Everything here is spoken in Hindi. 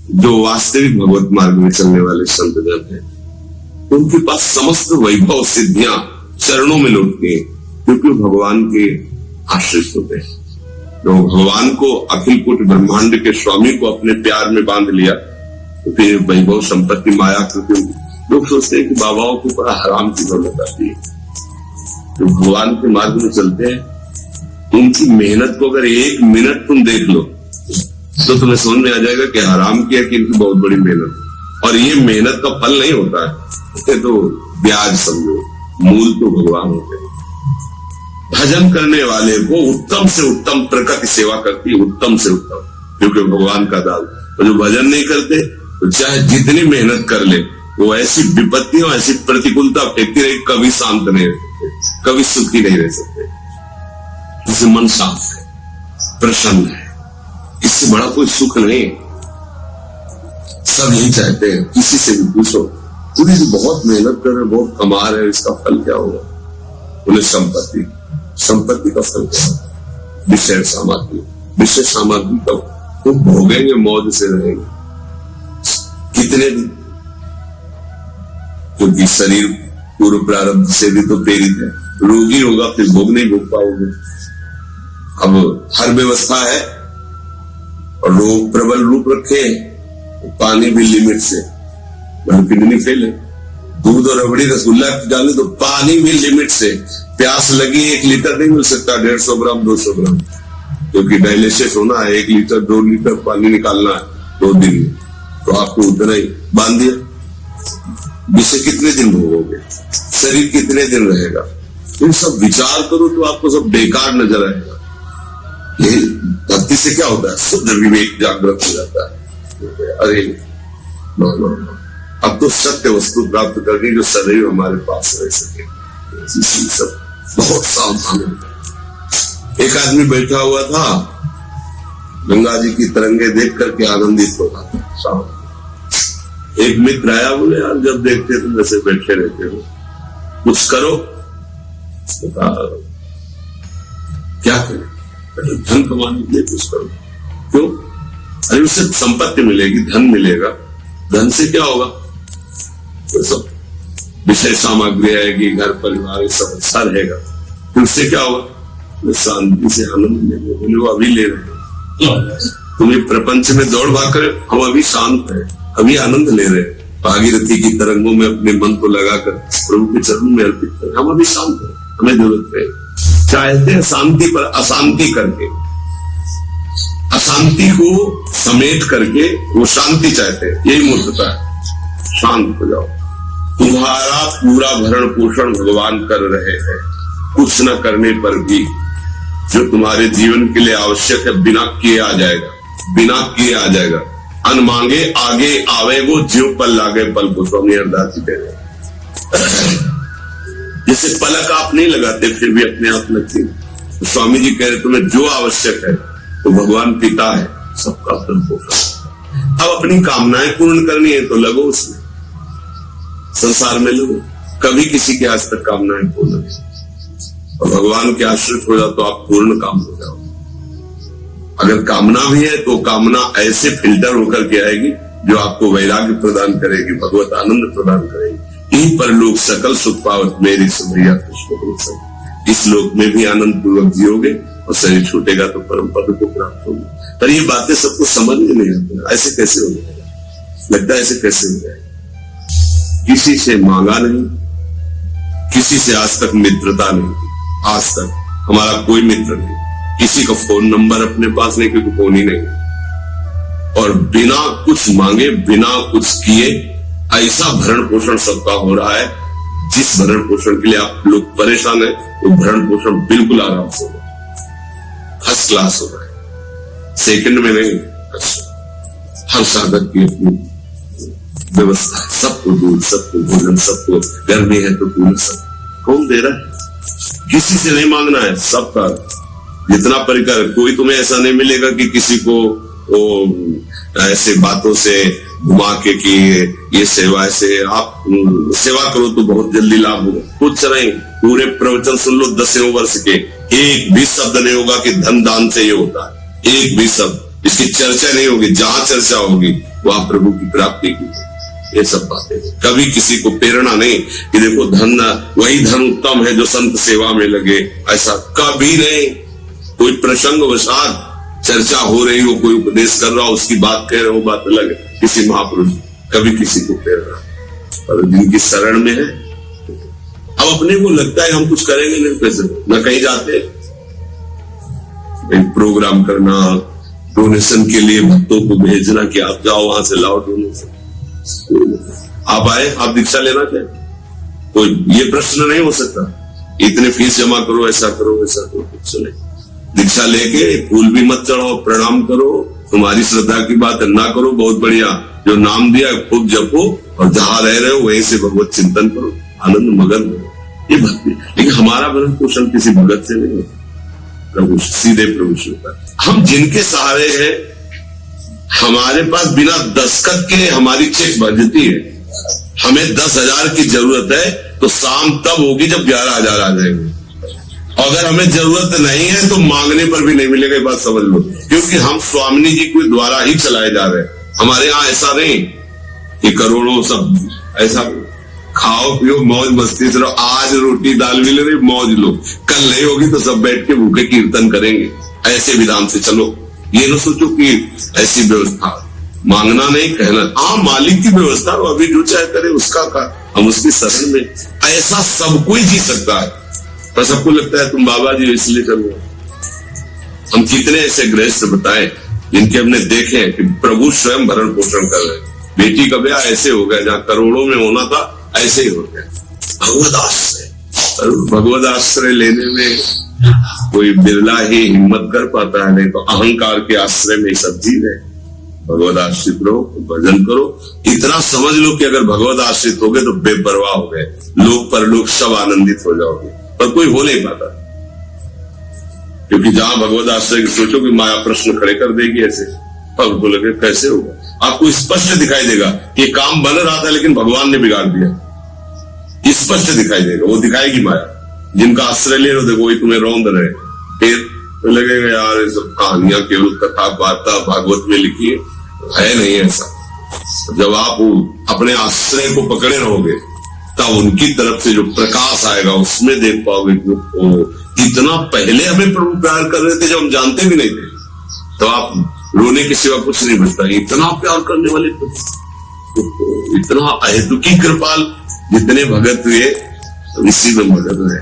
जो वास्तविक भगवत मार्ग में चलने वाले संत जन हैं, उनके पास समस्त वैभव सिद्धियां चरणों में लौटती हैं, क्योंकि भगवान के आश्रित होते हैं। तो भगवान को, अखिल कोटि ब्रह्मांड के स्वामी को अपने प्यार में बांध लिया, तो फिर वैभव संपत्ति माया कृति, लोग सोचते हैं कि बाबाओं को बड़ा हराम की जरूरत आती है। तो भगवान के मार्ग में चलते हैं, उनकी मेहनत को अगर 1 मिनट तुम देख लो तो तुम्हें समझ में आ जाएगा कि हराम किया कि इनकी बहुत बड़ी मेहनत। और ये मेहनत का फल नहीं होता है, तो ब्याज समझो, मूल तो भगवान होते हैं। भजन करने वाले को उत्तम से उत्तम प्रकृति सेवा करती है, उत्तम से उत्तम, क्योंकि भगवान का दान। तो जो भजन नहीं करते तो चाहे जितनी मेहनत कर ले, वो ऐसी विपत्तियों, ऐसी प्रतिकूलता फेंकती रहे, कभी शांत नहीं रह सकते, कभी सुखी नहीं रह सकते। इससे मन शांत है, प्रसन्न है, इससे बड़ा कोई सुख नहीं। सब यही चाहते हैं, किसी से भी पूछो, पूरी बहुत मेहनत कर रहे, बहुत कमा रहे, इसका फल क्या होगा? उन्हें संपत्ति का फल क्या होगा? विषय सामग्री का वो भोगेंगे, मौज से रहेंगे कितने दिन, क्योंकि शरीर पूर्व प्रारब्ध से भी तो प्रेरित है। रोगी होगा फिर भोग नहीं भोग पाओगे। अब हर व्यवस्था है और रोग प्रबल रूप रखे, पानी भी लिमिट से, किडनी फेल है, दूध और रबड़ी रसगुल्ला डाले तो पानी भी लिमिट से। प्यास लगी 1 लीटर नहीं मिल सकता, 150 ग्राम 200 ग्राम, क्योंकि डायलिसिस होना है, 1 लीटर 2 लीटर पानी निकालना है 2 दिन में, तो आपको उतना ही बांध दिया। विषय कितने दिन भोगोगे, शरीर कितने दिन रहेगा? इन सब विचार करो तो आपको सब बेकार नजर आएगा। ये भक्ति से क्या होता है? शुद्ध विवेक जागृत हो जाता है। अरे नो, अब तो सत्य वस्तु प्राप्त करनी जो सदैव हमारे पास रह सके, सब बहुत सावधान है। एक आदमी बैठा हुआ था, गंगा जी की तरंगे देख करके आनंदित हो रहा था। एक मित्र आया, बोले यार जब देखते तुम वैसे बैठे रहते हो, कुछ करो। क्या करें? धन कमाने के लिए कुछ करो। क्यों? अरे उससे संपत्ति मिलेगी, धन मिलेगा, धन से क्या होगा? तो सब विषय सामग्री आएगी, घर परिवार सब अच्छा रहेगा, फिर उससे क्या होगा? शांति से आनंद लेंगे। बोले वो अभी ले रहे हैं, तुम्हें प्रपंच में दौड़ भाग कर, हम अभी शांत है, अभी आनंद ले रहे हैं, भागीरथी की तरंगों में अपने मन को लगाकर प्रभु के चरणों में अर्पित करें। हम अभी शांत है, हमें जरूरत है। चाहते हैं शांति पर अशांति करके, अशांति को समेट करके वो शांति चाहते हैं। यही मूर्खता है। शांत हो जाओ, तुम्हारा पूरा भरण पोषण भगवान कर रहे हैं, कुछ न करने पर भी जो तुम्हारे जीवन के लिए आवश्यक है बिना किए आ जाएगा, बिना किए आ जाएगा। अन मांगे आगे आवे वो, ज्यों पल लागे पल को, स्वामी हरदास जी कह रहे। जैसे पलक आप नहीं लगाते फिर भी अपने आप लगती, तो स्वामी जी कह रहे तुम्हें जो आवश्यक है तो भगवान पिता है, सबका भरण पोषण। अब अपनी कामनाएं पूर्ण करनी है तो लगो उसमें, संसार में लगो। कभी किसी के आज तक कामनाएं पूर्ण नहीं, और भगवान के आश्रित हो जाओ तो आप पूर्ण काम हो जाओ। अगर कामना भी है तो कामना ऐसे फिल्टर होकर के आएगी जो आपको वैराग्य प्रदान करेगी, भगवत आनंद प्रदान करेगी। यहीं पर लोग सकल सुख पावत मेरी सुभैया कृष्ण। इस लोक में भी आनंद पूर्वक जियोगे और शरीर छूटेगा तो परम पद को प्राप्त होगा। पर ये बातें सबको समझ में नहीं आती, ऐसे कैसे हो जाएगा? लगता है ऐसे कैसे हो जाएगा? किसी से मांगा नहीं, किसी से आज तक मित्रता नहीं, आज तक हमारा कोई मित्र नहीं, किसी का फोन नंबर अपने पास नहीं, क्योंकि फोन ही नहीं, और बिना कुछ मांगे बिना कुछ किए ऐसा भरण पोषण सबका हो रहा है। जिस भरण पोषण के लिए आप लोग परेशान है वो भरण पोषण बिल्कुल आराम से हो रहा है, फर्स्ट क्लास हो रहा है, सेकंड में नहीं। हर साधक की अपनी व्यवस्था है, सबको दूध, सबको भोजन, सबको गर्मी है तो पूरा सब कौन दे रहा है? किसी से नहीं मांगना है, सबका जितना परिकर। कोई तुम्हें ऐसा नहीं मिलेगा कि किसी को वो ऐसे बातों से घुमा के कि ये सेवा ऐसे, आप सेवा करो तो बहुत जल्दी लाभ होगा, कुछ नहीं। पूरे प्रवचन सुन लो 10वें वर्ष के, एक भी शब्द नहीं होगा कि धन दान से ये होता है, एक भी शब्द। इसकी चर्चा नहीं होगी, जहां चर्चा होगी वहां प्रभु की प्राप्ति की। ये सब बातें कभी किसी को प्रेरणा नहीं कि देखो धन वही धन उत्तम है जो संत सेवा में लगे, ऐसा कभी नहीं। कोई प्रसंग वसात चर्चा हो रही हो, कोई उपदेश कर रहा हो, उसकी बात कह रहे हो, बात अलग है। किसी महापुरुष कभी किसी को प्रेरणा, और जिनकी शरण में है, अब अपने को लगता है हम कुछ करेंगे नहीं, कैसे न कहीं जाते प्रोग्राम करना, डोनेशन के लिए भक्तों को भेजना कि आप जाओ वहां से लाओ डोनेशन, आप आए, आप दीक्षा लेना चाहे, कोई ये प्रश्न नहीं हो सकता इतने फीस जमा करो, ऐसा करो वैसा करो, कुछ नहीं। दीक्षा लेके फूल भी मत चढ़ाओ, प्रणाम करो, तुम्हारी श्रद्धा की बात है, ना करो बहुत बढ़िया, जो नाम दिया खूब जपो, और जहां रह रहे हो वहीं से भगवत चिंतन करो, आनंद मगन हो, ये भक्ति। लेकिन हमारा भरण पोषण किसी भगत से नहीं होता, प्रभु सीधे प्रभु से होता है। हम जिनके सहारे हैं, हमारे पास बिना दस्तखत के हमारी चेक बजती है। हमें 10,000 की जरूरत है तो शाम तब होगी जब 11,000 आ जाएंगे। अगर हमें जरूरत नहीं है तो मांगने पर भी नहीं मिलेगा, ये बात समझ लो, क्योंकि हम स्वामिनी जी के द्वारा ही चलाए जा रहे हैं। हमारे यहाँ ऐसा नहीं कि करोड़ों सब ऐसा खाओ पियो मौज मस्ती से रहो, आज रोटी दाल मिल रही मौज लो, कल नहीं होगी तो सब बैठ के भूखे कीर्तन करेंगे, ऐसे विधान से चलो। ये ना सोचो कि ऐसी व्यवस्था, मांगना नहीं कहना, हाँ मालिक की व्यवस्था, अभी जो चाहे करे उसका का, हम उसकी शरण में। ऐसा सब कोई जी सकता है, पर सबको लगता है तुम बाबा जी इसलिए करो। हम कितने ऐसे गृहस्थ बताएं जिनके हमने देखे कि प्रभु स्वयं भरण पोषण कर रहे हैं। बेटी का ब्याह ऐसे हो गया, जहां करोड़ों में होना था ऐसे ही हो गया। भगवद आश्रय, भगवद आश्रय लेने में कोई बिरला ही हिम्मत कर पाता है, नहीं तो अहंकार के आश्रय में सब जी रहे। भगवद आश्रित रहो, भजन करो, इतना समझ लो कि अगर भगवद आश्रित हो गए तो बेपरवाह हो गए, लोक परलोक सब आनंदित हो जाओगे। पर कोई हो नहीं पाता, क्योंकि जहां भगवद आश्रय की सोचो कि माया प्रश्न खड़े कर देगी ऐसे, अब बोलोगे कैसे होगा। आपको स्पष्ट दिखाई देगा कि काम बन रहा था लेकिन भगवान ने बिगाड़ दिया, स्पष्ट दिखाई देगा, वो दिखाएगी माया। जिनका आश्रय ले लो देखो वही तुम्हें रौंद रहे, फिर तो लगेगा यार ये सब कहानियां केवल कथा वार्ता भागवत में लिखी है नहीं ऐसा। जब आप अपने आश्रय को पकड़े रहोगे तब उनकी तरफ से जो प्रकाश आएगा उसमें देख पाओगे कि इतना पहले हमें प्रभु प्यार कर रहे थे जब हम जानते भी नहीं थे। तो आप रोने के सिवा कुछ नहीं बचता, इतना प्यार करने वाले, इतना अहेतुकी कृपाल, जितने भगत हुए इसी में मदद है।